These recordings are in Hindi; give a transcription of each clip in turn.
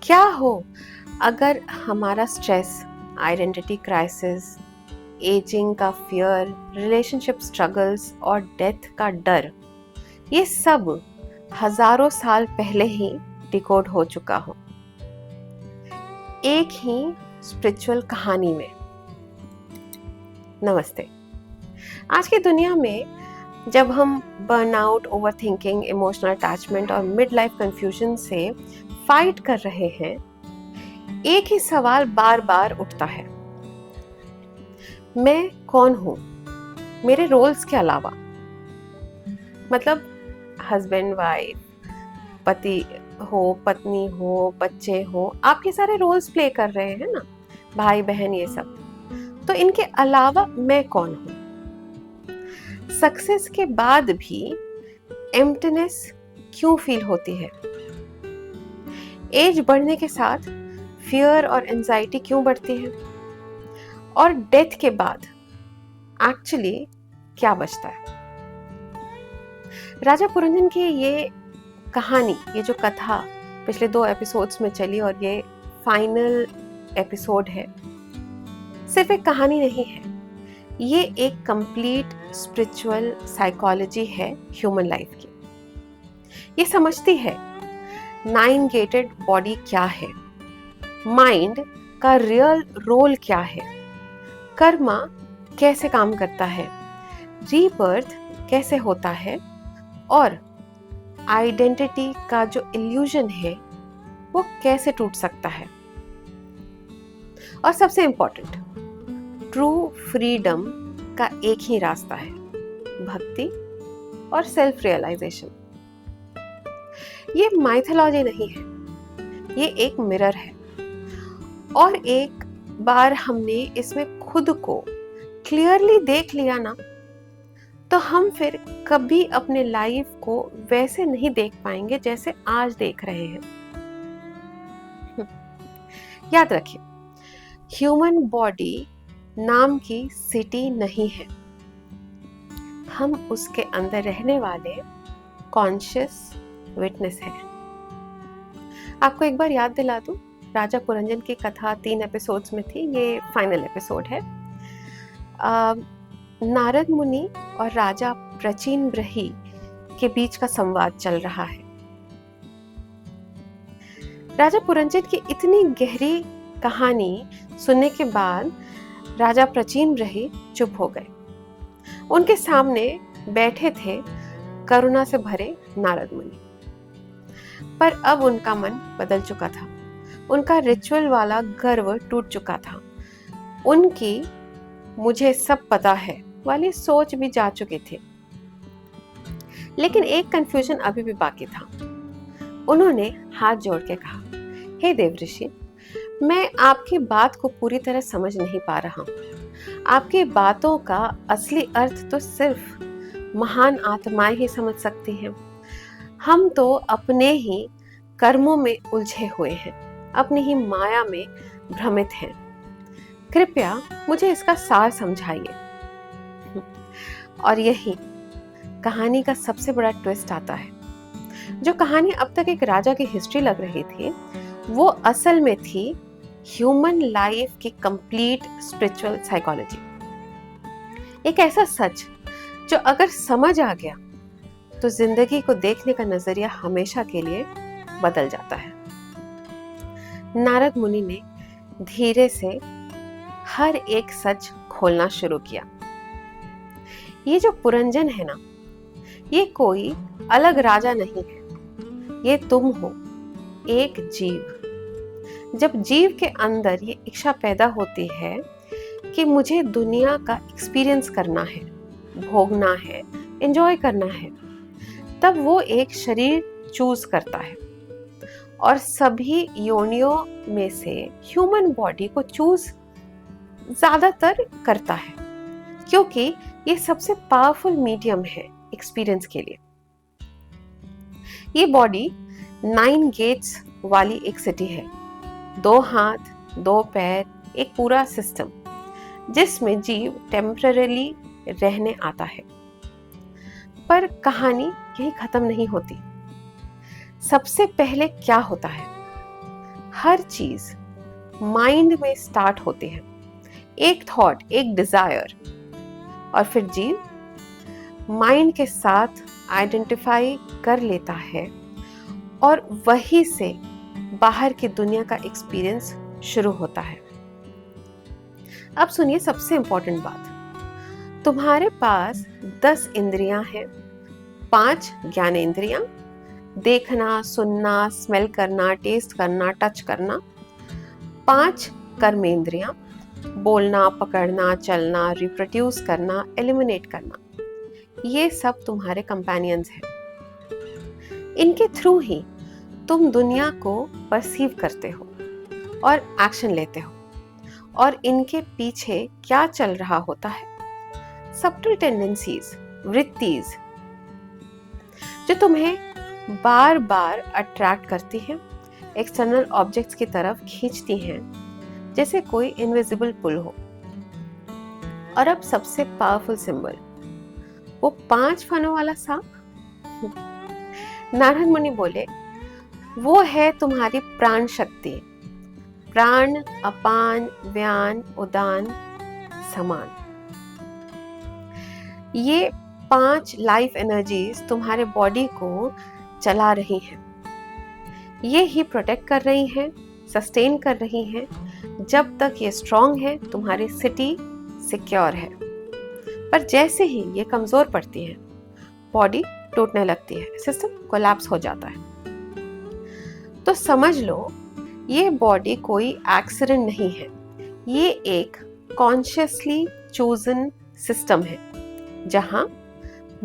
क्या हो अगर हमारा स्ट्रेस, आइडेंटिटी क्राइसिस, एजिंग का फियर, रिलेशनशिप स्ट्रगल्स और डेथ का डर, ये सब हजारों साल पहले ही डिकोड हो चुका हो एक ही स्पिरिचुअल कहानी में। नमस्ते। आज की दुनिया में जब हम बर्नआउट, ओवरथिंकिंग, इमोशनल अटैचमेंट और मिड लाइफ कंफ्यूजन से फाइट कर रहे हैं, एक ही सवाल बार बार उठता है, मैं कौन हूं मेरे रोल्स के अलावा। मतलब हस्बैंड, वाइफ, पति हो, पत्नी हो, बच्चे हो, आप ये सारे रोल्स प्ले कर रहे हैं ना, भाई बहन, ये सब। तो इनके अलावा मैं कौन हूं? सक्सेस के बाद भी एम्प्टीनेस क्यों फील होती है? एज बढ़ने के साथ फियर और एंजाइटी क्यों बढ़ती है? और डेथ के बाद एक्चुअली क्या बचता है? राजा पुरंजन की ये कहानी, ये जो कथा पिछले 2 एपिसोड्स में चली और ये फाइनल एपिसोड है, सिर्फ एक कहानी नहीं है, ये एक कंप्लीट स्पिरिचुअल साइकोलॉजी है ह्यूमन लाइफ की। ये समझती है 9 गेटेड बॉडी क्या है, माइंड का रियल रोल क्या है, कर्मा कैसे काम करता है, रीबर्थ कैसे होता है, और आइडेंटिटी का जो इल्यूजन है वो कैसे टूट सकता है। और सबसे इंपॉर्टेंट, ट्रू फ्रीडम का एक ही रास्ता है, भक्ति और सेल्फ रियलाइजेशन। ये माइथोलॉजी नहीं है, ये एक मिरर है। और एक बार हमने इसमें खुद को क्लियरली देख लिया ना, तो हम फिर कभी अपने लाइफ को वैसे नहीं देख पाएंगे जैसे आज देख रहे हैं। याद रखिए, ह्यूमन बॉडी नाम की सिटी नहीं है, हम उसके अंदर रहने वाले कॉन्शियस विटनेस हैं। आपको एक बार याद दिला दूं, राजा पुरंजन की कथा 3 एपिसोड्स में थी, ये फाइनल एपिसोड है। नारद मुनि और राजा प्रचिन ब्रही के बीच का संवाद चल रहा है। राजा पुरंजन की इतनी गहरी कहानी सुनने के बाद राजा प्रचिन ब्रही चुप हो गए। उनके सामने बैठे थे करुणा से भरे नारद मुनि, पर अब उनका मन बदल चुका था, उनका रिचुअल वाला गर्व टूट चुका था, उनकी मुझे सब पता है वाली सोच भी जा चुके थे। लेकिन एक कंफ्यूजन अभी भी बाकी था। उन्होंने हाथ जोड़ के कहा, हे देवऋषि, मैं आपकी बात को पूरी तरह समझ नहीं पा रहा हूं। आपकी बातों का असली अर्थ तो सिर्फ महान आत्माएं ही समझ सकती हैं। हम तो अपने ही कर्मों में उलझे हुए हैं, अपनी ही माया में भ्रमित हैं। कृपया मुझे इसका सार समझाइए। और यही कहानी का सबसे बड़ा ट्विस्ट आता है। जो कहानी अब तक एक राजा की हिस्ट्री लग रही थी, वो असल में थी ह्यूमन लाइफ की कंप्लीट स्पिरिचुअल साइकोलॉजी। एक ऐसा सच जो अगर समझ आ गया तो जिंदगी को देखने का नजरिया हमेशा के लिए बदल जाता है। नारद मुनि ने धीरे से हर एक सच खोलना शुरू किया। ये जो पुरंजन है ना, ये कोई अलग राजा नहीं है, ये तुम हो, एक जीव। जब जीव के अंदर ये इच्छा पैदा होती है कि मुझे दुनिया का एक्सपीरियंस करना है, भोगना है, एंजॉय करना है, तब वो एक शरीर चूज करता है। और सभी योनियों में से ह्यूमन बॉडी को चूज ज्यादातर करता है, क्योंकि ये सबसे पावरफुल मीडियम है एक्सपीरियंस के लिए। ये बॉडी 9 गेट्स वाली एक सिटी है, 2 हाथ, 2 पैर, एक पूरा सिस्टम जिसमें जीव टेम्पररीली रहने आता है। पर कहानी यही खत्म नहीं होती। सबसे पहले क्या होता है? हर चीज माइंड में स्टार्ट होती है, एक थॉट, एक डिजायर, और फिर जीव माइंड के साथ आइडेंटिफाई कर लेता है और वहीं से बाहर की दुनिया का एक्सपीरियंस शुरू होता है। अब सुनिए सबसे इंपॉर्टेंट बात, तुम्हारे पास 10 इंद्रियां हैं, 5 ज्ञानेंद्रियां, देखना, सुनना, स्मेल करना, टेस्ट करना, टच करना, 5 कर्मेंद्रियां, बोलना, पकड़ना, चलना, रिप्रोड्यूस करना, एलिमिनेट करना। ये सब तुम्हारे कंपेनियंस हैं। इनके थ्रू ही तुम दुनिया को परसीव करते हो और एक्शन लेते हो, और इनके पीछे क्या चल रहा होता है, सबटल टेंडेंसीज, वृत्तिज, जो तुम्हें बार बार अट्रैक्ट करती हैं, एक्सटर्नल ऑब्जेक्ट्स की तरफ खींचती हैं, जैसे कोई इनविजिबल पुल हो। और अब सबसे पावरफुल सिंबल, वो 5 फनों वाला सांप। नारद मुनि बोले, वो है तुम्हारी प्राण शक्ति, प्राण, अपान, व्यान, उदान, समान। ये 5 लाइफ एनर्जीज तुम्हारे बॉडी को चला रही हैं। ये ही प्रोटेक्ट कर रही हैं, सस्टेन कर रही हैं। जब तक ये स्ट्रांग है, तुम्हारी सिटी सिक्योर है। पर जैसे ही ये कमजोर पड़ती है, बॉडी टूटने लगती है, सिस्टम कोलैप्स हो जाता है। तो समझ लो, ये बॉडी कोई एक्सीडेंट नहीं है, ये एक कॉन्शियसली चूजन सिस्टम है, जहां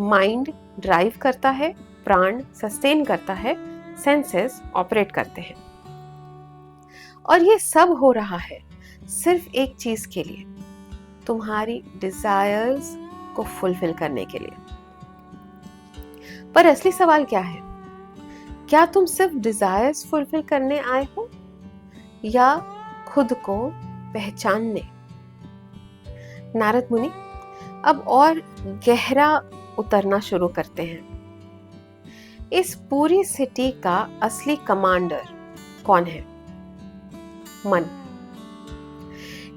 माइंड ड्राइव करता है, प्राण सस्टेन करता है, सेंसेस ऑपरेट करते हैं। और ये सब हो रहा है सिर्फ एक चीज के लिए, तुम्हारी डिजायर्स को फुलफिल करने के लिए। पर असली सवाल क्या है, क्या तुम सिर्फ डिजायर्स फुलफिल करने आए हो या खुद को पहचानने? नारद मुनि अब और गहरा उतरना शुरू करते हैं। इस पूरी सिटी का असली कमांडर कौन है? मन।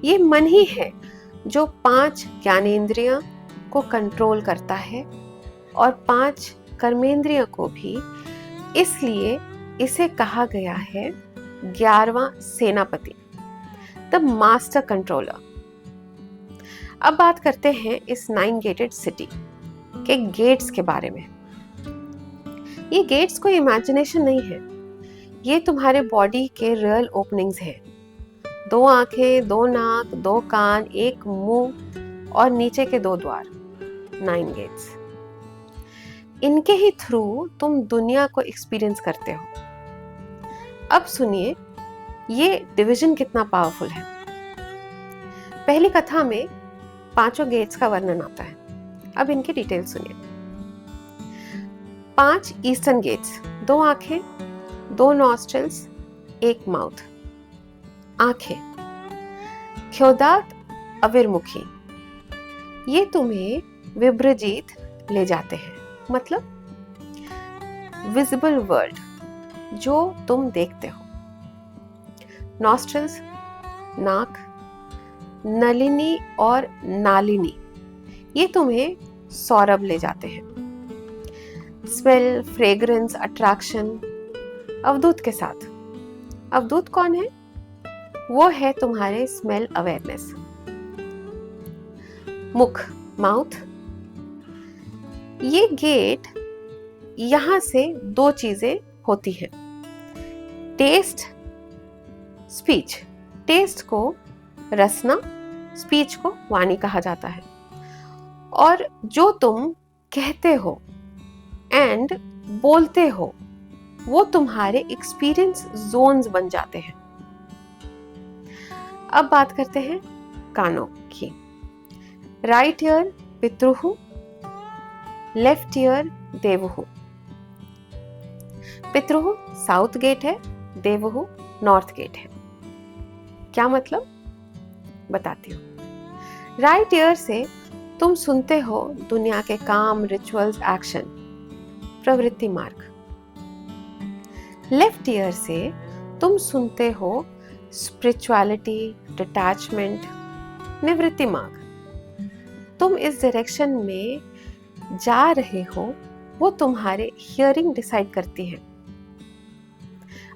ये मन ही है जो 5 ज्ञानेंद्रियां को कंट्रोल करता है और 5 कर्मेंद्रियों को भी। इसलिए इसे कहा गया है 11वां सेनापति, द मास्टर कंट्रोलर। अब बात करते हैं इस 9 गेटेड सिटी के गेट्स के बारे में। ये गेट्स कोई इमेजिनेशन नहीं है, ये तुम्हारे बॉडी के रियल ओपनिंग्स हैं। 2 आंखें, 2 नाक, 2 कान, 1 मुंह और नीचे के 2 द्वार, 9 गेट्स। इनके ही थ्रू तुम दुनिया को एक्सपीरियंस करते हो। अब सुनिए ये डिवीजन कितना पावरफुल है। पहली कथा में 5 गेट्स का वर्णन आता है। अब इनकी डिटेल सुनिए। 5 ईस्टर्न गेट्स, 2 आंखें, 2 नॉस्ट्रल्स, 1 माउथ। आंखें, ख्योदात अविर्मुखी, ये तुम्हें विभ्रजीत ले जाते हैं, मतलब विजिबल वर्ल्ड जो तुम देखते हो। नॉस्ट्रल्स, नाक, नलिनी और नालिनी, ये तुम्हें सौरभ ले जाते हैं। स्मेल, फ्रेग्रेंस, अट्रैक्शन, अवधूत के साथ। अवधूत कौन है? वो है तुम्हारे स्मेल अवेयरनेस। मुख, माउथ, ये गेट, यहां से 2 चीजें होती हैं, टेस्ट, स्पीच। टेस्ट को रसना, स्पीच को वाणी कहा जाता है। और जो तुम कहते हो एंड बोलते हो, वो तुम्हारे एक्सपीरियंस जोन्स बन जाते हैं। अब बात करते हैं कानों की। राइट ईयर पितृहु, लेफ्ट ईयर देवहु। पितृहु साउथ गेट है, देवहु नॉर्थ गेट है। क्या मतलब? बताती हूँ। राइट ईयर से तुम सुनते हो दुनिया के काम, रिचुअल्स, एक्शन, प्रवृत्ति मार्ग। लेफ्ट ईयर से तुम सुनते हो स्पिरिचुअलिटी, डिटैचमेंट, निवृत्ति मार्ग। तुम इस डायरेक्शन में जा रहे हो, वो तुम्हारे हियरिंग डिसाइड करती है।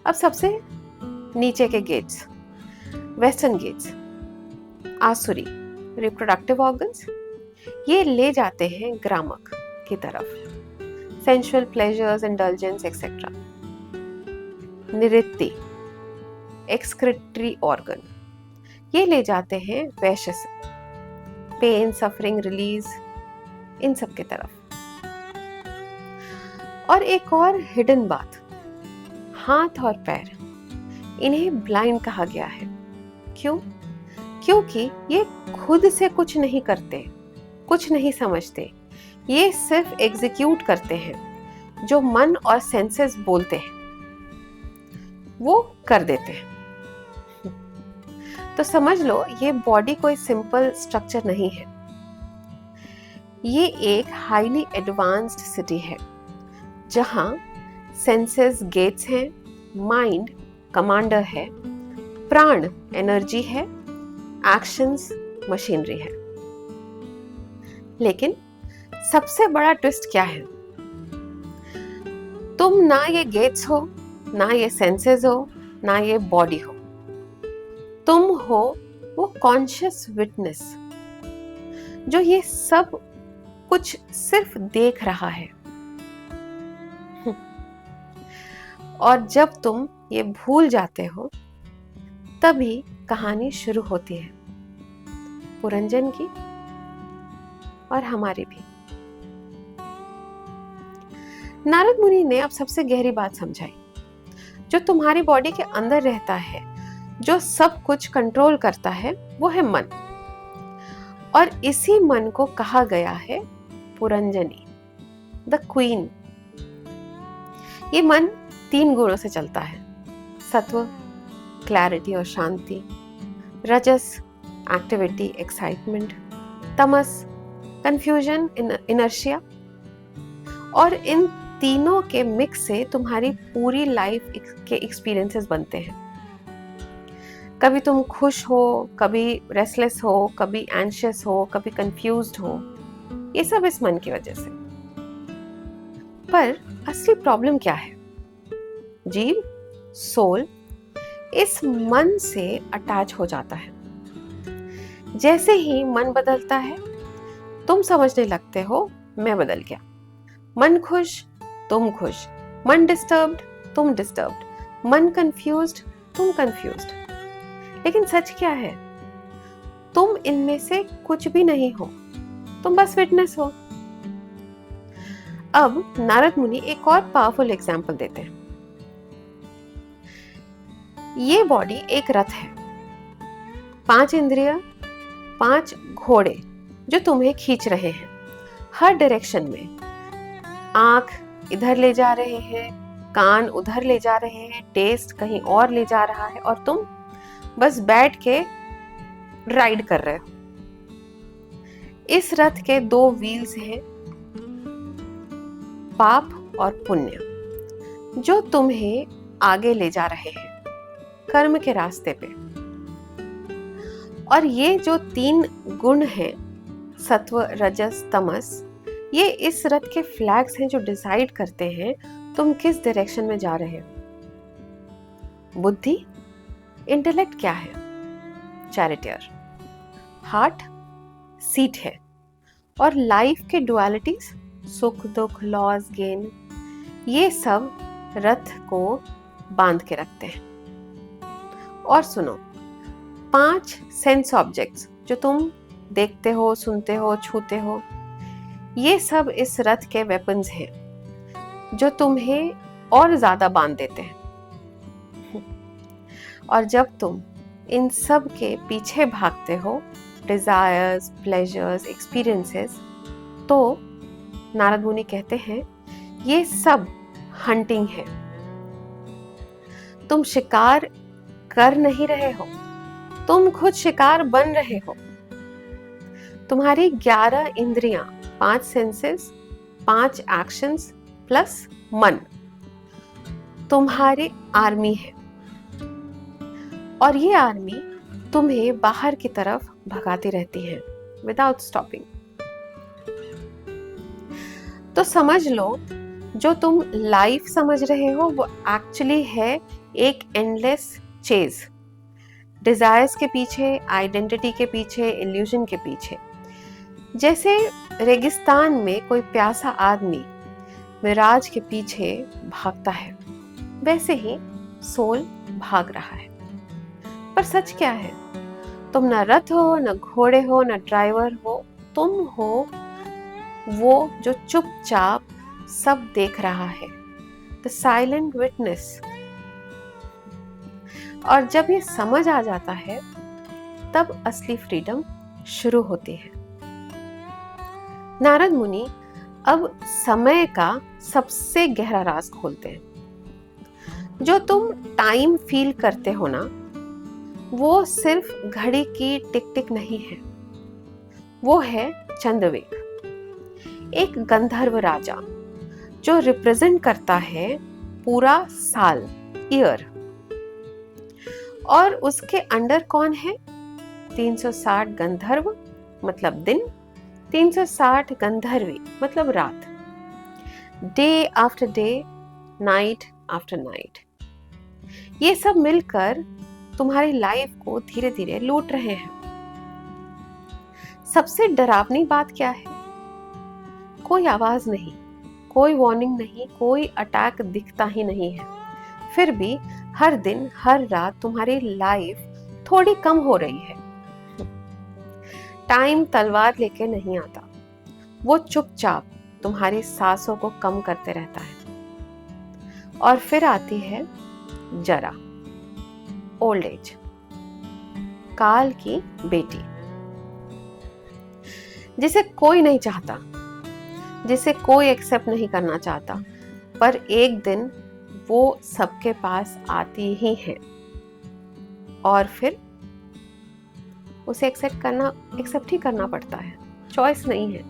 अब सबसे नीचे के गेट्स, वेस्टर्न गेट्स, आसुरी, रिप्रोडक्टिव ऑर्गन्स, ये ले जाते हैं ग्रामक की तरफ, सेंसुअल प्लेजर्स, इंडल्जेंस एक्सेट्रा। निवृत्ति, एक्सक्रीटरी ऑर्गन, ये ले जाते हैं वैश्य से, पेन, सफरिंग, रिलीज, इन सब की तरफ। और एक और हिडन बात, हाथ और पैर, इन्हें ब्लाइंड कहा गया है। क्यों? क्योंकि ये खुद से कुछ नहीं करते, कुछ नहीं समझते, ये सिर्फ एग्जीक्यूट करते हैं। जो मन और सेंसेस बोलते हैं वो कर देते हैं। तो समझ लो, ये बॉडी कोई सिंपल स्ट्रक्चर नहीं है, ये एक हाईली एडवांस्ड सिटी है जहां सेंसेस गेट्स हैं, माइंड कमांडर है, प्राण एनर्जी है, एक्शंस मशीनरी है। लेकिन सबसे बड़ा ट्विस्ट क्या है? तुम ना ये गेट्स हो, ना ये सेंसेस हो, ना ये बॉडी हो। तुम हो वो कॉन्शियस विटनेस जो ये सब कुछ सिर्फ देख रहा है। और जब तुम ये भूल जाते हो, तभी कहानी शुरू होती है, पुरंजन की और हमारी भी। नारद मुनि ने अब सबसे गहरी बात समझाई। जो तुम्हारी बॉडी के अंदर रहता है, जो सब कुछ कंट्रोल करता है, वो है मन। और इसी मन को कहा गया है पुरंजनी, द क्वीन। ये मन 3 गुणों से चलता है, सत्व, क्लैरिटी और शांति, रजस, एक्टिविटी, एक्साइटमेंट, तमस, कंफ्यूजन, इनर्शिया। और इन तीनों के मिक्स से तुम्हारी पूरी लाइफ के एक्सपीरियंसेस बनते हैं। कभी तुम खुश हो, कभी रेस्टलेस हो, कभी एंशियस हो, कभी कंफ्यूज्ड हो। ये सब इस मन की वजह से। पर असली प्रॉब्लम क्या है? जीव, सोल, इस मन से अटैच हो जाता है। जैसे ही मन बदलता है, तुम समझने लगते हो मैं बदल गया। मन खुश, तुम खुश। मन डिस्टर्ब्ड, तुम डिस्टर्ब्ड। मन कंफ्यूज्ड, तुम कंफ्यूज्ड। लेकिन सच क्या है? तुम इनमें से कुछ भी नहीं हो, तुम बस विटनेस हो। अब नारद मुनि एक और पावरफुल एग्जाम्पल देते हैं। ये बॉडी एक रथ है, 5 इंद्रिय, 5 घोड़े जो तुम्हें खींच रहे हैं हर डायरेक्शन में। आंख इधर ले जा रहे हैं, कान उधर ले जा रहे हैं, टेस्ट कहीं और ले जा रहा है, और तुम बस बैठ के राइड कर रहे हो। इस रथ के 2 व्हील्स हैं, पाप और पुण्य, जो तुम्हें आगे ले जा रहे हैं कर्म के रास्ते पे। और ये जो 3 गुण हैं, सत्व, रजस, तमस, ये इस रथ के फ्लैग्स हैं जो डिसाइड करते हैं तुम किस डायरेक्शन में जा रहे हो। बुद्धि, इंटेलेक्ट क्या है? चैरिटियर। हार्ट, सीट है। और लाइफ के डुअलिटीज, सुख, दुख, लॉस, गेन, ये सब रथ को बांध के रखते हैं। और सुनो, 5 सेंस ऑब्जेक्ट्स जो तुम देखते हो, सुनते हो, छूते हो, ये सब इस रथ के वेपन्स हैं जो तुम्हें और ज्यादा बांध देते हैं। और जब तुम इन सब के पीछे भागते हो, डिजायर्स, प्लेजर्स, एक्सपीरियंसेस, तो नारद मुनि कहते हैं ये सब हंटिंग है। तुम शिकार कर नहीं रहे हो, तुम खुद शिकार बन रहे हो। तुम्हारी 11 इंद्रियां, 5 सेंसेस, 5 एक्शंस प्लस मन तुम्हारी आर्मी है। और ये आर्मी तुम्हें बाहर की तरफ भगाती रहती है विदाउट स्टॉपिंग। तो समझ लो, जो तुम लाइफ समझ रहे हो वो एक्चुअली है एक एंडलेस चेज, डिजायर्स के पीछे, आइडेंटिटी के पीछे, इल्यूजन के पीछे। जैसे रेगिस्तान में कोई प्यासा आदमी मिराज के पीछे भागता है, वैसे ही सोल भाग रहा है। पर सच क्या है? तुम न रथ हो, न घोड़े हो, न ड्राइवर हो, तुम हो वो जो चुपचाप सब देख रहा है, द साइलेंट विटनेस। और जब ये समझ आ जाता है तब असली फ्रीडम शुरू होती है। नारद मुनि अब समय का सबसे गहरा राज खोलते हैं। जो तुम टाइम फील करते हो ना, वो सिर्फ घड़ी की टिक टिक नहीं है, वो है चंद्रवेग, एक गंधर्व राजा जो रिप्रेजेंट करता है पूरा साल, ईयर। और उसके अंडर कौन है? 360 गंधर्व मतलब दिन, 360 गंधर्वी मतलब रात, day after day, night after night. ये सब मिलकर तुम्हारी लाइफ को धीरे धीरे लूट रहे हैं। सबसे डरावनी बात क्या है? कोई आवाज नहीं, कोई वार्निंग नहीं, कोई अटैक दिखता ही नहीं है। फिर भी हर दिन हर रात तुम्हारी लाइफ थोड़ी कम हो रही है। टाइम तलवार लेके नहीं आता, वो चुपचाप तुम्हारी सांसों को कम करते रहता है। और फिर आती है जरा, ओल्ड एज, काल की बेटी, जिसे कोई नहीं चाहता, जिसे कोई एक्सेप्ट नहीं करना चाहता, पर एक दिन वो सबके पास आती ही है और फिर उसे एक्सेप्ट ही करना पड़ता है, चॉइस नहीं है।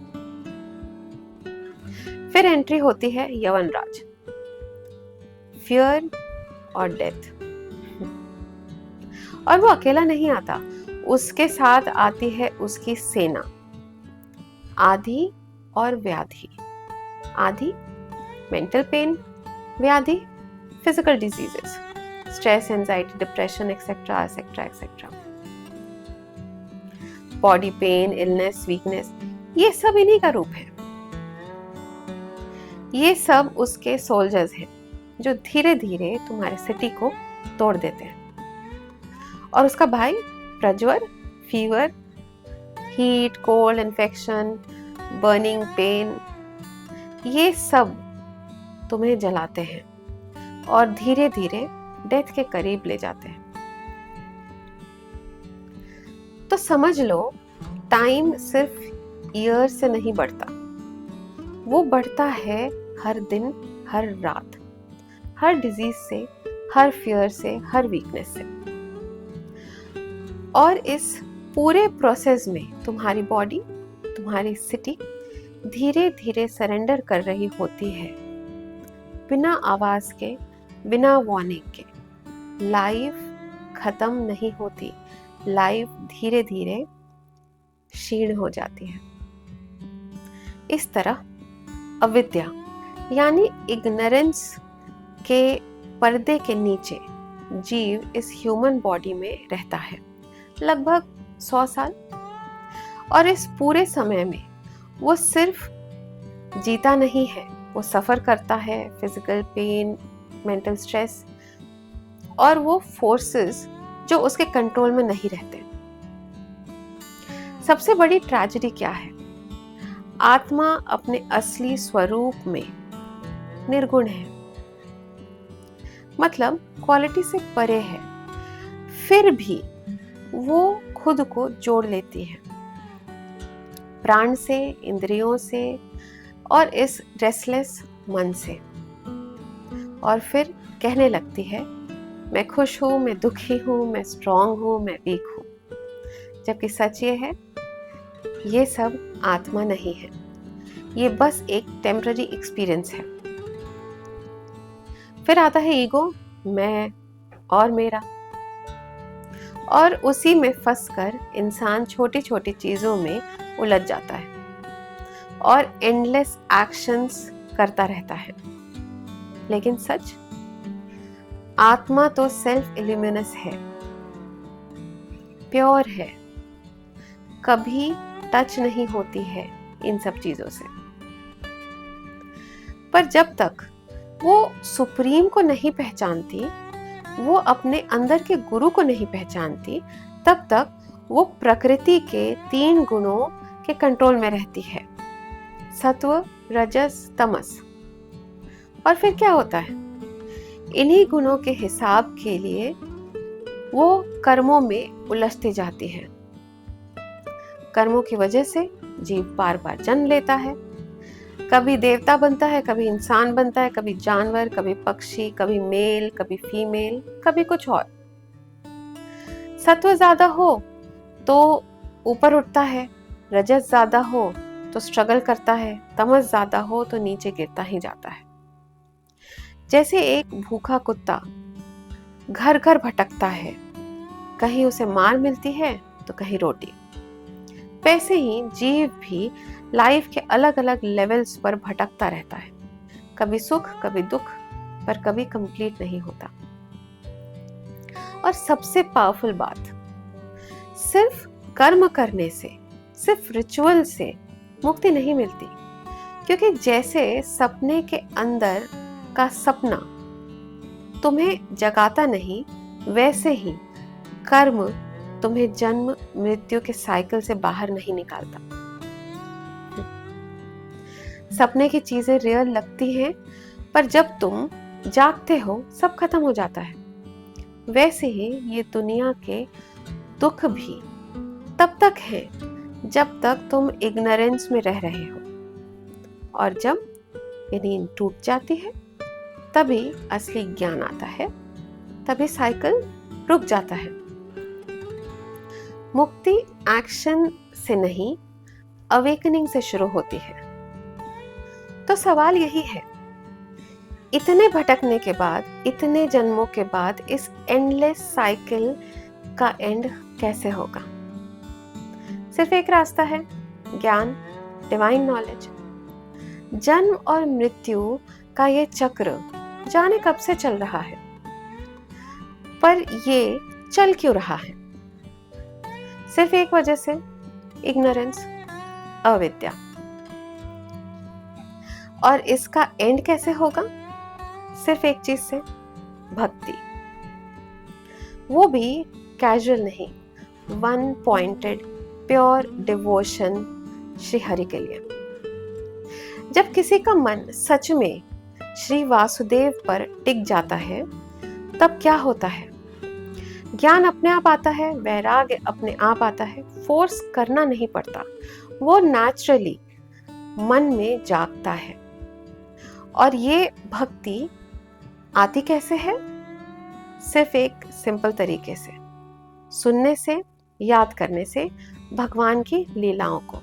फिर एंट्री होती है यवनराज, फियर और डेथ। और वो अकेला नहीं आता, उसके साथ आती है उसकी सेना, आधी और व्याधि। आधी मेंटल पेन, व्याधि physical diseases, stress, anxiety, depression etcetera etcetera etcetera. Body pain, illness, weakness, ये सब इन्हीं का रूप है। ये सब उसके सोल्जर्स हैं जो धीरे धीरे तुम्हारे सिटी को तोड़ देते हैं। और उसका भाई प्रज्वर, fever, heat, cold, infection, burning pain, ये सब तुम्हें जलाते हैं और धीरे धीरे डेथ के करीब ले जाते हैं। तो समझ लो, टाइम सिर्फ ईयर से नहीं बढ़ता, वो बढ़ता है हर दिन, हर रात, हर डिजीज से, हर फियर से, हर वीकनेस से। और इस पूरे प्रोसेस में तुम्हारी बॉडी, तुम्हारी सिटी धीरे धीरे सरेंडर कर रही होती है, बिना आवाज के, बिना वार्निंग के। लाइफ खत्म नहीं होती, लाइफ धीरे धीरे क्षीण हो जाती है। इस तरह अविद्या यानी इग्नोरेंस के पर्दे के नीचे जीव इस ह्यूमन बॉडी में रहता है लगभग 100 साल। और इस पूरे समय में वो सिर्फ जीता नहीं है, वो सफर करता है, फिजिकल पेन, मेंटल स्ट्रेस, और वो फोर्सेस जो उसके कंट्रोल में नहीं रहते। सबसे बड़ी ट्रेजेडी क्या है? आत्मा अपने असली स्वरूप में निर्गुण है, मतलब क्वालिटी से परे है, फिर भी वो खुद को जोड़ लेती है प्राण से, इंद्रियों से और इस रेस्टलेस मन से। और फिर कहने लगती है, मैं खुश हूं, मैं दुखी हूं, मैं स्ट्रांग हूं, मैं वीक हूं। जबकि सच ये है, ये सब आत्मा नहीं है, ये बस एक टेम्पररी एक्सपीरियंस है। फिर आता है ईगो, मैं और मेरा। और उसी में फंसकर इंसान छोटी छोटी चीजों में उलझ जाता है और एंडलेस एक्शंस करता रहता है। लेकिन सच, आत्मा तो सेल्फ इल्यूमिनस है, प्योर है, कभी टच नहीं होती है इन सब चीजों से। पर जब तक वो सुप्रीम को नहीं पहचानती, वो अपने अंदर के गुरु को नहीं पहचानती, तब तक वो प्रकृति के 3 गुणों के कंट्रोल में रहती है, सत्व, रजस, तमस। और फिर क्या होता है? इन्हीं गुणों के हिसाब के लिए वो कर्मों में उलझती जाती है। कर्मों की वजह से जीव बार बार जन्म लेता है, कभी देवता बनता है, कभी इंसान बनता है, कभी जानवर, कभी पक्षी, कभी मेल, कभी फीमेल, कभी कुछ और। सत्व ज्यादा हो तो ऊपर उठता है, रजस ज्यादा हो तो स्ट्रगल करता है, तमस ज्यादा हो तो नीचे गिरता ही जाता है। जैसे एक भूखा कुत्ता घर घर भटकता है, कहीं उसे मार मिलती है तो कहीं रोटी। वैसे ही जीव भी लाइफ के अलग अलग लेवल्स पर भटकता रहता है, कभी सुख कभी दुख, पर कभी कंप्लीट नहीं होता। और सबसे पावरफुल बात, सिर्फ कर्म करने से, सिर्फ रिचुअल से मुक्ति नहीं मिलती, क्योंकि जैसे सपने के अंदर का सपना तुम्हें जगाता नहीं, वैसे ही कर्म तुम्हें जन्म मृत्यु के साइकिल से बाहर नहीं निकालता। सपने की चीजें रियल लगती हैं, पर जब तुम जागते हो सब खत्म हो जाता है। वैसे ही ये दुनिया के दुख भी तब तक है जब तक तुम इग्नोरेंस में रह रहे हो, और जब ये नींद टूट जाती है तभी असली ज्ञान आता है, तभी साइकिल रुक जाता है। मुक्ति एक्शन से नहीं, अवेकनिंग से शुरू होती है। तो सवाल यही है, इतने भटकने के बाद, इतने जन्मों के बाद इस एंडलेस साइकिल का एंड कैसे होगा? सिर्फ एक रास्ता है, ज्ञान, डिवाइन नॉलेज। जन्म और मृत्यु का ये चक्र जाने कब से चल रहा है, पर ये चल क्यों रहा है? सिर्फ एक वजह से, इग्नोरेंस, अविद्या। और इसका एंड कैसे होगा? सिर्फ एक चीज से, भक्ति। वो भी कैजुअल नहीं, one pointed pure devotion Shri Hari के लिए। जब किसी का मन सच में श्री वासुदेव पर टिक जाता है, तब क्या होता है? ज्ञान अपने आप आता है, वैराग्य अपने आप आता है, फोर्स करना नहीं पड़ता, वो नेचुरली मन में जागता है। और ये भक्ति आती कैसे है? सिर्फ एक सिंपल तरीके से, सुनने से, याद करने से भगवान की लीलाओं को।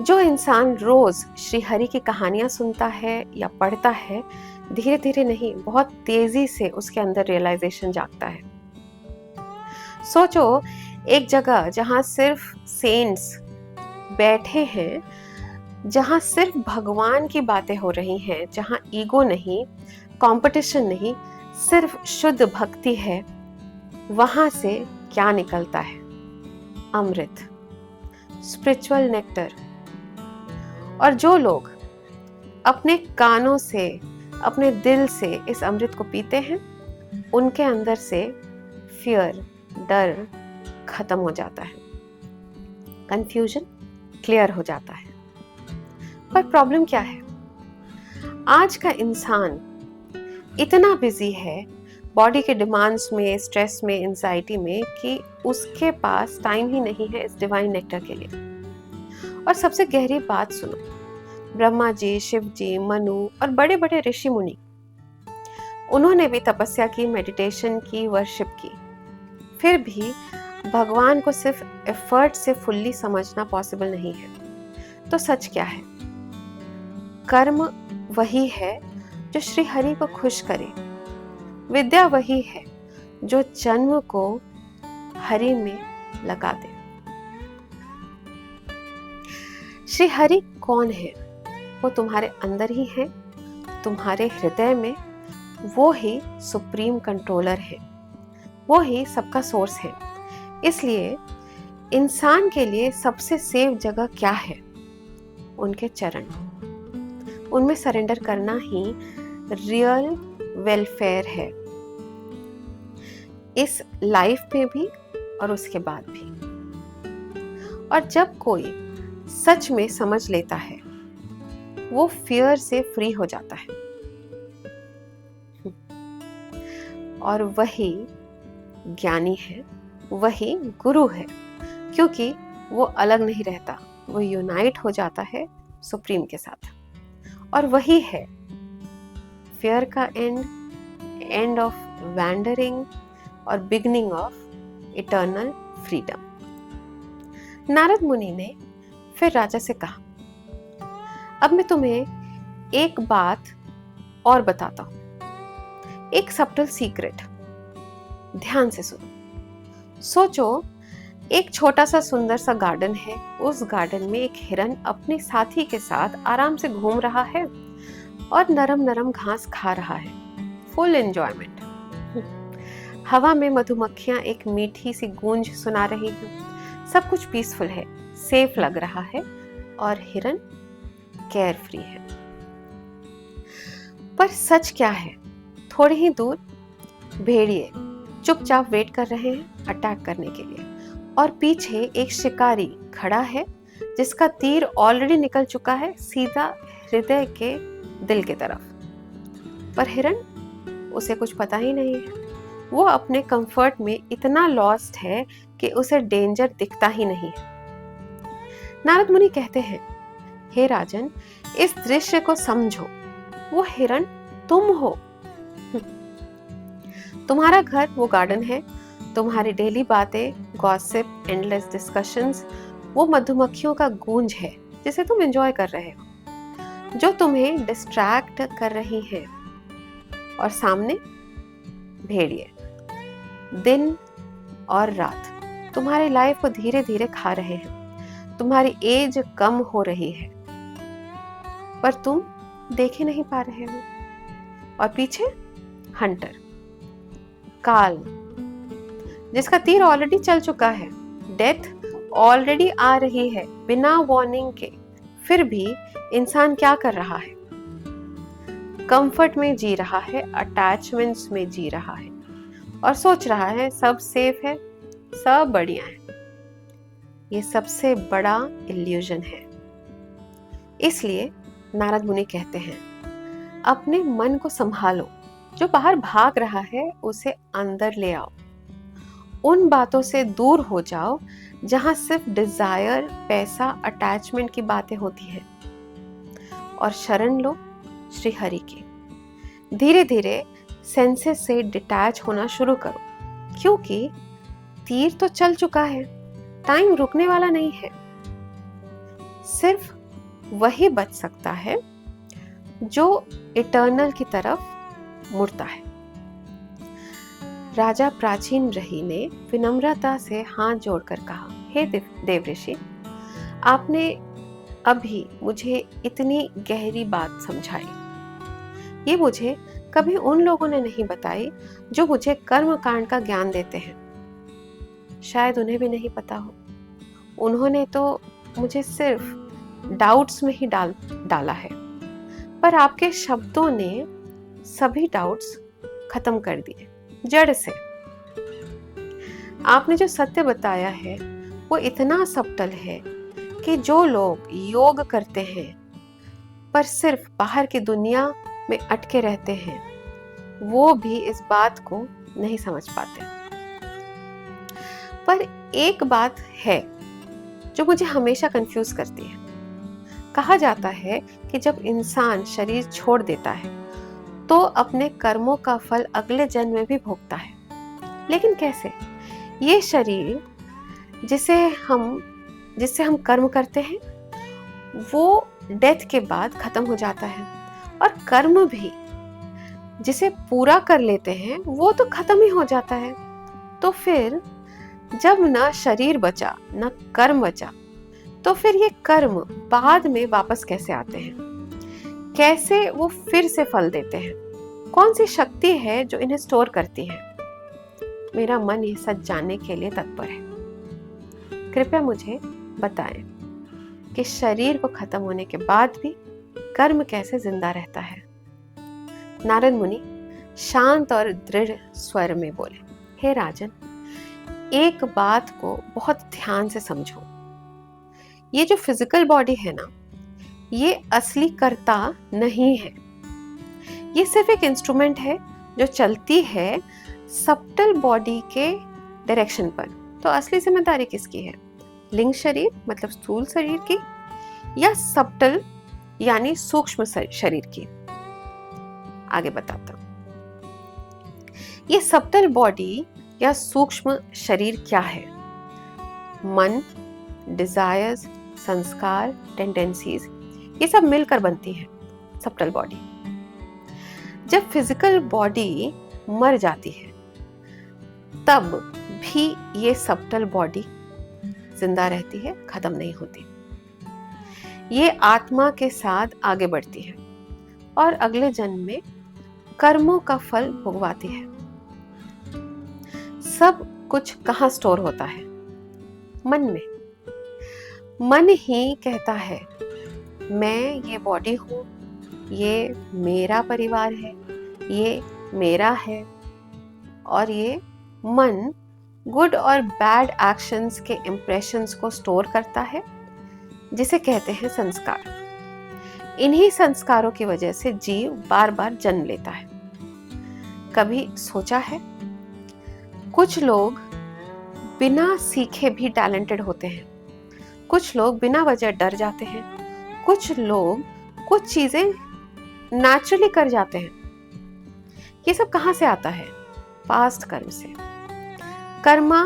जो इंसान रोज श्री हरि की कहानियां सुनता है या पढ़ता है, धीरे धीरे नहीं, बहुत तेजी से उसके अंदर रियलाइजेशन जागता है। सोचो, एक जगह जहां सिर्फ सेंट्स बैठे हैं, जहां सिर्फ भगवान की बातें हो रही हैं, जहां ईगो नहीं, कंपटीशन नहीं, सिर्फ शुद्ध भक्ति है, वहां से क्या निकलता है? अमृत, स्पिरिचुअल नेक्टर। और जो लोग अपने कानों से, अपने दिल से इस अमृत को पीते हैं, उनके अंदर से फियर, डर खत्म हो जाता है, कंफ्यूजन क्लियर हो जाता है। पर प्रॉब्लम क्या है? आज का इंसान इतना बिजी है बॉडी के डिमांड्स में, स्ट्रेस में, एंजाइटी में, कि उसके पास टाइम ही नहीं है इस डिवाइन नेक्टर के लिए। और सबसे गहरी बात सुनो, ब्रह्मा जी, शिव जी, मनु और बड़े बड़े ऋषि मुनि, उन्होंने भी तपस्या की, मेडिटेशन की, वर्शिप की, फिर भी भगवान को सिर्फ एफर्ट से फुल्ली समझना पॉसिबल नहीं है। तो सच क्या है? कर्म वही है जो श्री हरि को खुश करे, विद्या वही है जो जन्म को हरि में लगा दे। श्री हरि कौन है? वो तुम्हारे अंदर ही है, तुम्हारे हृदय में। वो ही सुप्रीम कंट्रोलर है, वो ही सबका सोर्स है। इसलिए इंसान के लिए सबसे सेफ जगह क्या है? उनके चरण। उनमें सरेंडर करना ही रियल वेलफेयर है, इस लाइफ में भी और उसके बाद भी। और जब कोई सच में समझ लेता है, वो फियर से फ्री हो जाता है। और वही ज्ञानी है, वही गुरु है, क्योंकि वो अलग नहीं रहता, वो यूनाइट हो जाता है सुप्रीम के साथ। और वही है फियर का एंड ऑफ वैंडरिंग और beginning of eternal freedom. Narad मुनि ने फिर राजा से कहा, अब मैं तुम्हें एक बात और बताता हूं, एक सबटल सीक्रेट। ध्यान से सुनो। सोचो, एक छोटा सा सुंदर सा गार्डन है। उस गार्डन में एक हिरन अपने साथी के साथ आराम से घूम रहा है और नरम नरम घास खा रहा है। Full enjoyment. हवा में मधुमक्खियां एक मीठी सी गूंज सुना रही हैं। सब कुछ पीसफुल है, सेफ लग रहा है और हिरन केयर फ्री है। पर सच क्या है? थोड़ी ही दूर भेड़िए चुपचाप वेट कर रहे हैं अटैक करने के लिए, और पीछे एक शिकारी खड़ा है जिसका तीर ऑलरेडी निकल चुका है सीधा हृदय के दिल की तरफ। पर हिरन, उसे कुछ पता ही नहीं है। वो अपने कंफर्ट में इतना लॉस्ट है कि उसे डेंजर दिखता ही नहीं है। नारद मुनि कहते हैं, हे राजन, इस दृश्य को समझो। वो हिरन तुम हो। तुम्हारा घर वो गार्डन है। तुम्हारी डेली बातें, गॉसिप, एंडलेस डिस्कशंस वो मधुमक्खियों का गूंज है जिसे तुम एंजॉय कर रहे हो, जो तुम्हें डिस्ट्रैक्ट कर रही है। और सामने भेड़िए दिन और रात तुम्हारी लाइफ को धीरे धीरे खा रहे हैं। तुम्हारी एज कम हो रही है, पर तुम देख ही नहीं पा रहे हो। और पीछे हंटर काल, जिसका तीर ऑलरेडी चल चुका है। डेथ ऑलरेडी आ रही है बिना वार्निंग के। फिर भी इंसान क्या कर रहा है? कंफर्ट में जी रहा है, अटैचमेंट्स में जी रहा है और सोच रहा है सब सेफ है, सब बढ़िया है। ये सबसे बड़ा इल्यूजन है। इसलिए नारद मुनि कहते हैं, अपने मन को संभालो। जो बाहर भाग रहा है उसे अंदर ले आओ। उन बातों से दूर हो जाओ जहां सिर्फ डिजायर, पैसा, अटैचमेंट की बातें होती हैं, और शरण लो श्री हरि की। धीरे धीरे सेंसेस से डिटैच होना शुरू करो, क्योंकि तीर तो चल चुका है, टाइम रुकने वाला नहीं है। सिर्फ वही बच सकता है जो इटर्नल की तरफ मुड़ता है। राजा प्राचीन रही ने विनम्रता से हाथ जोड़कर कहा, हे देवऋषि, आपने अभी मुझे इतनी गहरी बात समझाई। ये मुझे कभी उन लोगों ने नहीं बताई जो मुझे कर्म कांड का ज्ञान देते हैं। शायद उन्हें भी नहीं पता हो। उन्होंने तो मुझे सिर्फ डाउट्स में ही डाला है। पर आपके शब्दों ने सभी डाउट्स खत्म कर दिए जड़ से। आपने जो सत्य बताया है वो इतना सबटल है कि जो लोग योग करते हैं पर सिर्फ बाहर की दुनिया में अटके रहते हैं, वो भी इस बात को नहीं समझ पाते। पर एक बात है जो मुझे हमेशा कंफ्यूज करती है। कहा जाता है कि जब इंसान शरीर छोड़ देता है तो अपने कर्मों का फल अगले जन्म में भी भोगता है। लेकिन कैसे? ये शरीर जिससे हम कर्म करते हैं वो डेथ के बाद खत्म हो जाता है, और कर्म भी जिसे पूरा कर लेते हैं वो तो खत्म ही हो जाता है। तो फिर जब ना शरीर बचा ना कर्म बचा, तो फिर ये कर्म बाद में वापस कैसे आते हैं? कैसे वो फिर से फल देते हैं? कौन सी शक्ति है जो इन्हें स्टोर करती है? मेरा मन ये सच जानने के लिए तत्पर है। कृपया मुझे बताएं कि शरीर को खत्म होने के बाद भी कर्म कैसे जिंदा रहता है। नारद मुनि शांत और दृढ़ स्वर में बोले, हे राजन, एक बात को बहुत ध्यान से समझो। ये जो फिजिकल बॉडी है ना, ये असली कर्ता नहीं है। ये सिर्फ एक इंस्ट्रूमेंट है जो चलती है सब्टल बॉडी के डायरेक्शन पर। तो असली जिम्मेदारी किसकी है? लिंग शरीर मतलब स्थूल शरीर की, या सब्टल यानी सूक्ष्म शरीर की? आगे बताता हूं। ये सब्टल बॉडी या सूक्ष्म शरीर क्या है? मन, डिजायर्स, संस्कार, टेंडेंसीज, ये सब मिलकर बनती है सब्टल बॉडी। जब फिजिकल बॉडी मर जाती है तब भी ये सब्टल बॉडी जिंदा रहती है, खत्म नहीं होती। ये आत्मा के साथ आगे बढ़ती है और अगले जन्म में कर्मों का फल भोगवाती है। सब कुछ कहाँ स्टोर होता है? मन में। मन ही कहता है मैं ये बॉडी हूं, ये मेरा परिवार है, ये मेरा है। और ये मन गुड और बैड एक्शंस के इंप्रेशंस को स्टोर करता है, जिसे कहते हैं संस्कार। इन्हीं संस्कारों की वजह से जीव बार बार जन्म लेता है। कभी सोचा है, कुछ लोग बिना सीखे भी टैलेंटेड होते हैं, कुछ लोग बिना वजह डर जाते हैं, कुछ लोग कुछ चीजें नेचुरली कर जाते हैं। ये सब कहां से आता है? पास्ट कर्म से। कर्मा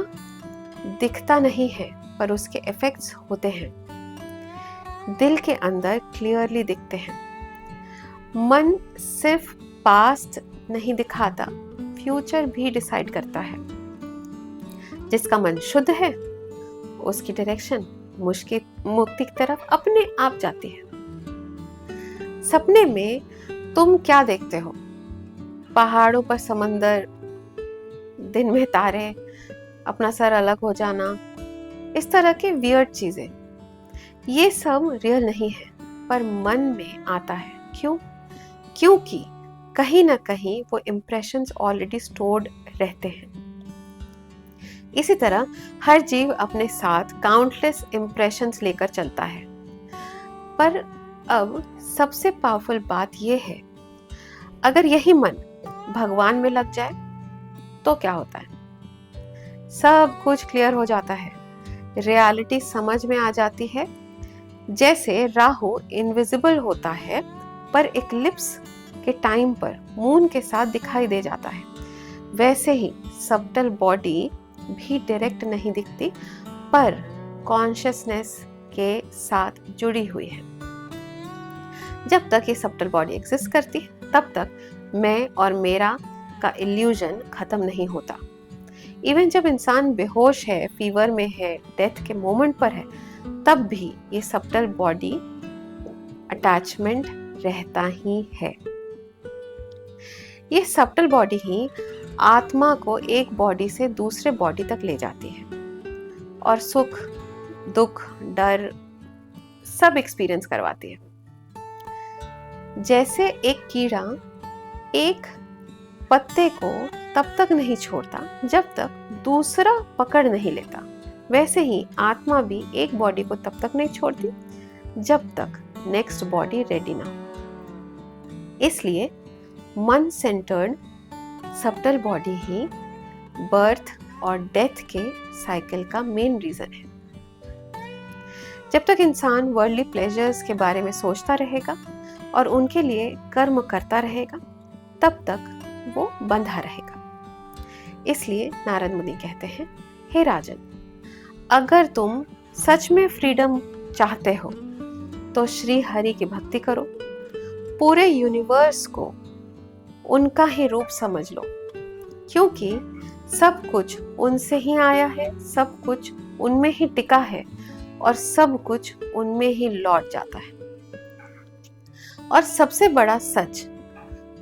दिखता नहीं है पर उसके इफेक्ट्स होते हैं, दिल के अंदर क्लियरली दिखते हैं। मन सिर्फ पास्ट नहीं दिखाता, फ्यूचर भी डिसाइड करता है। जिसका मन शुद्ध है उसकी डायरेक्शन मुक्ति की तरफ अपने आप जाती है। सपने में तुम क्या देखते हो? पहाड़ों पर समंदर, दिन में तारे, अपना सर अलग हो जाना, इस तरह के वियर्ड चीजें। ये सब रियल नहीं है पर मन में आता है। क्यों? क्योंकि कहीं ना कहीं वो इम्प्रेशंस ऑलरेडी स्टोर्ड रहते हैं। इसी तरह हर जीव अपने साथ काउंटलेस इम्प्रेशंस लेकर चलता है। पर अब सबसे पावरफुल बात यह है, अगर यही मन भगवान में लग जाए तो क्या होता है? सब कुछ क्लियर हो जाता है, रियलिटी समझ में आ जाती है। जैसे राहु इनविजिबल होता है पर इक्लिप्स के टाइम पर मून के साथ दिखाई दे जाता है, वैसे ही सब्टल बॉडी भी डायरेक्ट नहीं दिखती पर कॉन्शियसनेस के साथ जुड़ी हुई है। जब तक ये सब्टल बॉडी एग्जिस्ट करती है तब तक मैं और मेरा का इल्यूजन खत्म नहीं होता। इवन जब इंसान बेहोश है, फीवर में है, डेथ के मोमेंट पर है, तब भी ये सब्टल बॉडी अटैचमेंट रहता ही है। ये सब्टल बॉडी ही आत्मा को एक बॉडी से दूसरे बॉडी तक ले जाती है और सुख, दुख, डर सब एक्सपीरियंस करवाती है। जैसे एक कीड़ा एक पत्ते को तब तक नहीं छोड़ता जब तक दूसरा पकड़ नहीं लेता, वैसे ही आत्मा भी एक बॉडी को तब तक नहीं छोड़ती जब तक नेक्स्ट बॉडी रेडी ना हो। इसलिए मन सेंटर्ड सब्टल बॉडी ही बर्थ और डेथ के साइकिल का मेन रीजन है। जब तक इंसान वर्ल्डली प्लेजर्स के बारे में सोचता रहेगा और उनके लिए कर्म करता रहेगा, तब तक वो बंधा रहेगा। इसलिए नारद मुनि कहते हैं, हे राजन, अगर तुम सच में फ्रीडम चाहते हो तो श्री हरि की भक्ति करो, पूरे यूनिवर्स को उनका ही रूप समझ लो, क्योंकि सब कुछ उनसे ही आया है, सब कुछ उनमें ही टिका है और सब कुछ उनमें ही लौट जाता है। और सबसे बड़ा सच,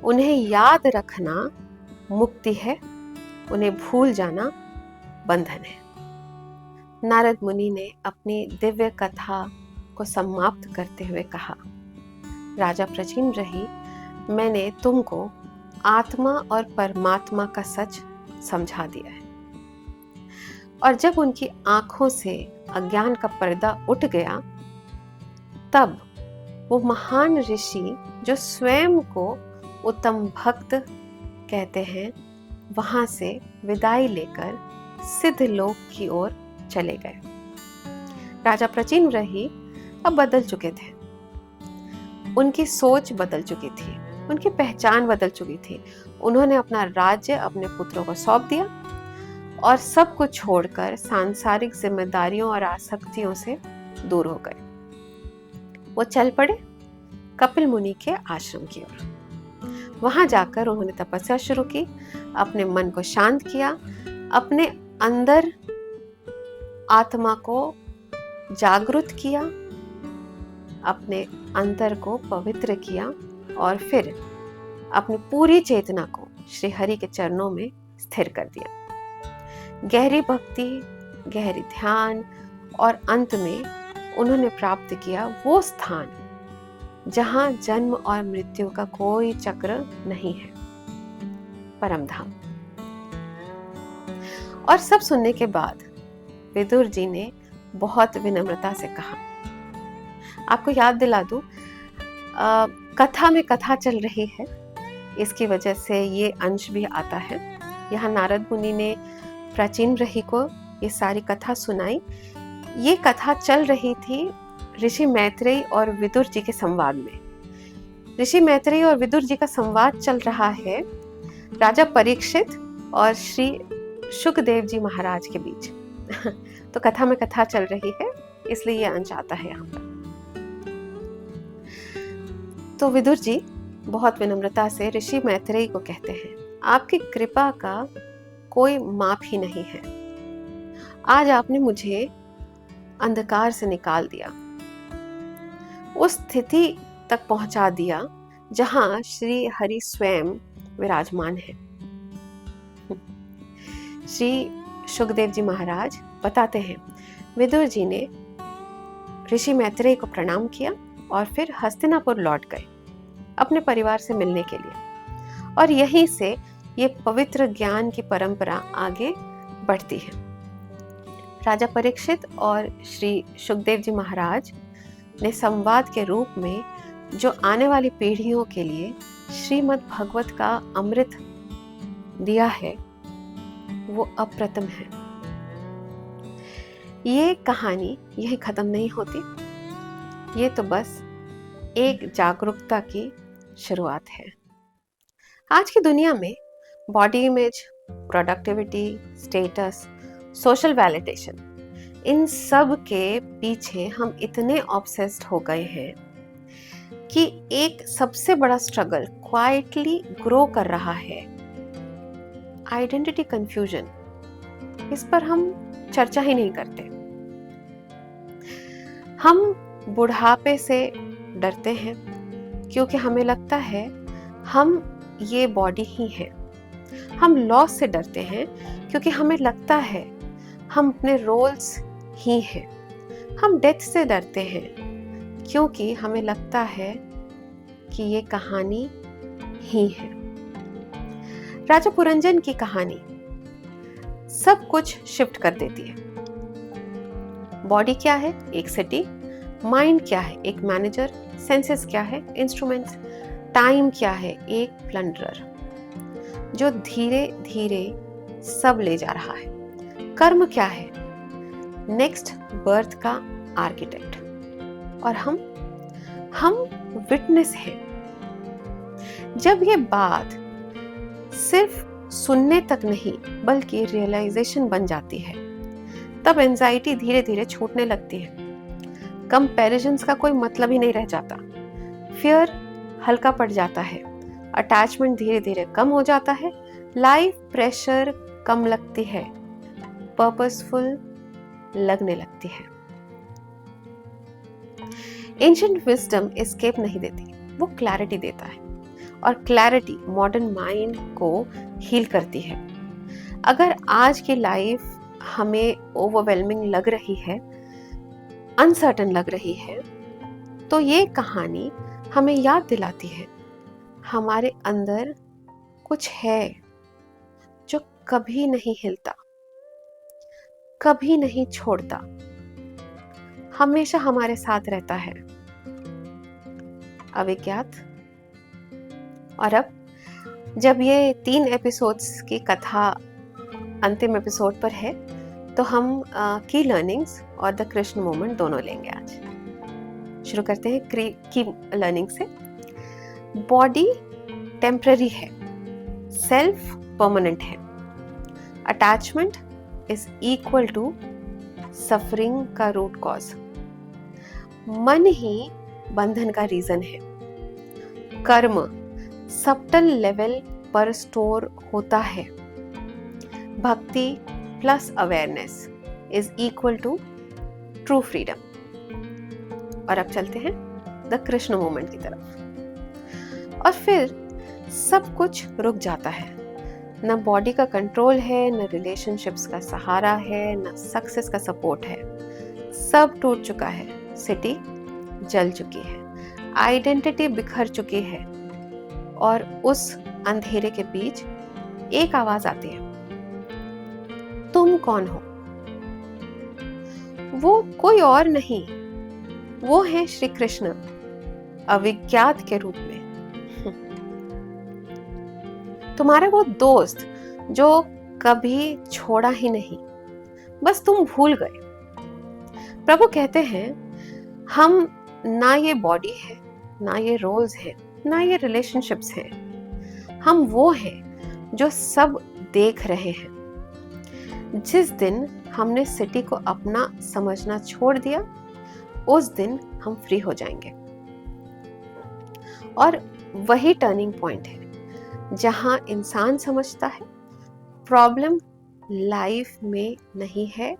उन्हें याद रखना मुक्ति है, उन्हें भूल जाना बंधन है। नारद मुनि ने अपनी दिव्य कथा को समाप्त करते हुए कहा, राजा प्राचीन रही, मैंने तुमको आत्मा और परमात्मा का सच समझा दिया है। और जब उनकी आंखों से अज्ञान का पर्दा उठ गया, तब वो महान ऋषि जो स्वयं को उत्तम भक्त कहते हैं, वहां से विदाई लेकर सिद्ध लोक की ओर चले गए। राजा प्राचीन रही अब बदल चुके थे, उनकी सोच बदल चुकी थी, उनकी पहचान बदल चुकी थी। उन्होंने अपना राज्य अपने पुत्रों को सौंप दिया और सब कुछ छोड़कर सांसारिक जिम्मेदारियों और आसक्तियों से दूर हो गए। वो चल पड़े कपिल मुनि के आश्रम की ओर। वहां जाकर उन्होंने तपस्या शुरू की, अपने मन को शांत किया, अपने अंदर आत्मा को जागृत किया, अपने अंतर को पवित्र किया और फिर अपनी पूरी चेतना को श्री हरि के चरणों में स्थिर कर दिया। गहरी भक्ति, गहरी ध्यान और अंत में उन्होंने प्राप्त किया वो स्थान जहां जन्म और मृत्यु का कोई चक्र नहीं है, परम धाम। और सब सुनने के बाद विदुर जी ने बहुत विनम्रता से कहा, आपको याद दिला दूं, कथा में कथा चल रही है, इसकी वजह से ये अंश भी आता है। यहाँ नारद मुनि ने प्राचीन रही को ये सारी कथा सुनाई। ये कथा चल रही थी ऋषि मैत्रेयी और विदुर जी के संवाद में। ऋषि मैत्रेयी और विदुर जी का संवाद चल रहा है राजा परीक्षित और श्री शुकदेव जी महाराज के बीच। तो कथा में कथा चल रही है, इसलिए ये अंश आता है यहाँ पर। तो विदुर जी बहुत विनम्रता से ऋषि मैत्रेयी को कहते हैं, आपकी कृपा का कोई माप ही नहीं है। आज आपने मुझे अंधकार से निकाल दिया, उस स्थिति तक पहुंचा दिया जहां श्री हरि स्वयं विराजमान है। श्री शुकदेव जी महाराज बताते हैं, विदुर जी ने ऋषि मैत्रेयी को प्रणाम किया और फिर हस्तिनापुर लौट गए अपने परिवार से मिलने के लिए। और यहीं से ये पवित्र ज्ञान की परंपरा आगे बढ़ती है। राजा परीक्षित और श्री शुकदेव जी महाराज ने संवाद के रूप में जो आने वाली पीढ़ियों के लिए श्रीमद् भागवत का अमृत दिया है, वो अप्रतिम है। ये कहानी यही खत्म नहीं होती, ये तो बस एक जागरूकता की शुरुआत है। आज की दुनिया में body image, productivity, status, social validation, इन सब के पीछे हम इतने ऑब्सेस्ड हो गए हैं कि एक सबसे बड़ा स्ट्रगल क्वाइटली ग्रो कर रहा है, आइडेंटिटी कंफ्यूजन। इस पर हम चर्चा ही नहीं करते। हम बुढ़ापे से डरते हैं क्योंकि हमें लगता है हम ये बॉडी ही है। हम लॉस से डरते हैं क्योंकि हमें लगता है हम अपने रोल्स ही हैं। हम डेथ से डरते हैं क्योंकि हमें लगता है कि ये कहानी ही है। राजा पुरंजन की कहानी सब कुछ शिफ्ट कर देती है। बॉडी क्या है? एक सिटी। माइंड क्या है? एक मैनेजर। सेंसेस क्या है? इंस्ट्रूमेंट्स। टाइम क्या है? एक प्लंडरर जो धीरे धीरे सब ले जा रहा है। कर्म क्या है? नेक्स्ट बर्थ का आर्किटेक्ट। और हम विटनेस हैं। जब ये बात सिर्फ सुनने तक नहीं बल्कि रियलाइजेशन बन जाती है, तब एंजाइटी धीरे धीरे छूटने लगती है। कंपैरिजन्स का कोई मतलब ही नहीं रह जाता। फियर हल्का पड़ जाता है। अटैचमेंट धीरे धीरे कम हो जाता है, लाइफ प्रेशर कम लगती है, पर्पसफुल लगने लगती है। एंशिएंट विजडम एस्केप नहीं देती, वो क्लैरिटी देता है, और क्लैरिटी मॉडर्न माइंड को हील करती है। अगर आज की लाइफ हमें ओवरवेलमिंग लग रही है, अनसर्टन लग रही है, तो ये कहानी हमें याद दिलाती है हमारे अंदर कुछ है जो कभी नहीं हिलता, कभी नहीं छोड़ता, हमेशा हमारे साथ रहता है, अविज्ञात। और अब जब ये 3 एपिसोड्स की कथा अंतिम एपिसोड पर है, तो हम की लर्निंग्स और द कृष्ण मोमेंट दोनों लेंगे आज। शुरू करते हैं की लर्निंग से। बॉडी टेम्पररी है, सेल्फ परमानेंट है, attachment is equal to suffering का रूट कॉज, मन ही बंधन का रीजन है, कर्म सबटल लेवल पर स्टोर होता है, bhakti plus awareness is equal to true freedom. और अब चलते हैं द कृष्ण मोमेंट की तरफ। और फिर सब कुछ रुक जाता है, न बॉडी का कंट्रोल है, न रिलेशनशिप्स का सहारा है, न सक्सेस का सपोर्ट है, सब टूट चुका है, सिटी जल चुकी है, आइडेंटिटी बिखर चुकी है, और उस अंधेरे के बीच एक आवाज आती है, तुम कौन हो? वो कोई और नहीं, वो है श्री कृष्ण अविज्ञात के रूप में, तुम्हारा वो दोस्त जो कभी छोड़ा ही नहीं, बस तुम भूल गए। प्रभु कहते हैं हम ना ये बॉडी है, ना ये रोल्स है, ना ये रिलेशनशिप्स हैं, हम वो हैं जो सब देख रहे हैं। जिस दिन हमने सिटी को अपना समझना छोड़ दिया, उस दिन हम फ्री हो जाएंगे। और वही टर्निंग पॉइंट है जहां इंसान समझता है प्रॉब्लम लाइफ में नहीं है,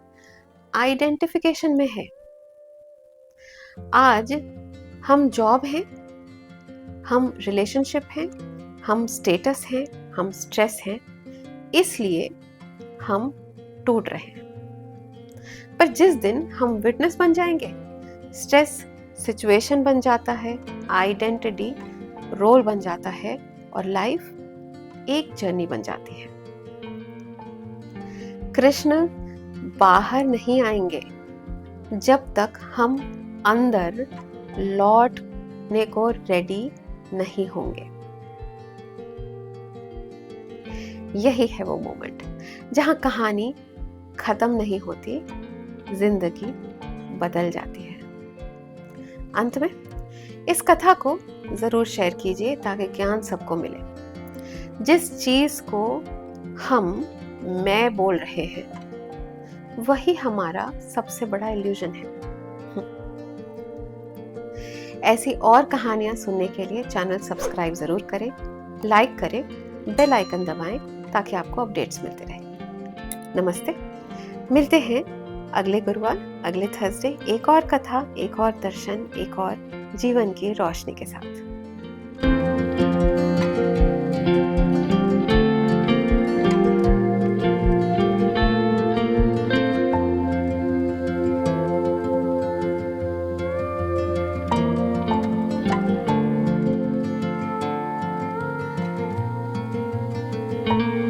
आइडेंटिफिकेशन में है। आज हम जॉब हैं, हम रिलेशनशिप हैं, हम स्टेटस हैं, हम स्ट्रेस हैं, इसलिए हम टूट रहे हैं। पर जिस दिन हम विटनेस बन जाएंगे, स्ट्रेस सिचुएशन बन जाता है, आइडेंटिटी रोल बन जाता है, और लाइफ एक जर्नी बन जाती है। कृष्ण बाहर नहीं आएंगे जब तक हम अंदर लौटने को रेडी नहीं होंगे। यही है वो मोमेंट जहां कहानी खत्म नहीं होती, जिंदगी बदल जाती है। अंत में इस कथा को जरूर शेयर कीजिए ताकि ज्ञान सबको मिले। जिस चीज को हम मैं बोल रहे हैं, वही हमारा सबसे बड़ा इल्यूजन है। ऐसी और कहानियां सुनने के लिए चैनल सब्सक्राइब जरूर करें, लाइक करें, बेल आइकन दबाएं ताकि आपको अपडेट्स मिलते रहें। नमस्ते, मिलते हैं अगले गुरुवार, अगले थर्सडे, एक और कथा, एक और दर्शन, एक और जीवन की रोशनी के साथ। thank you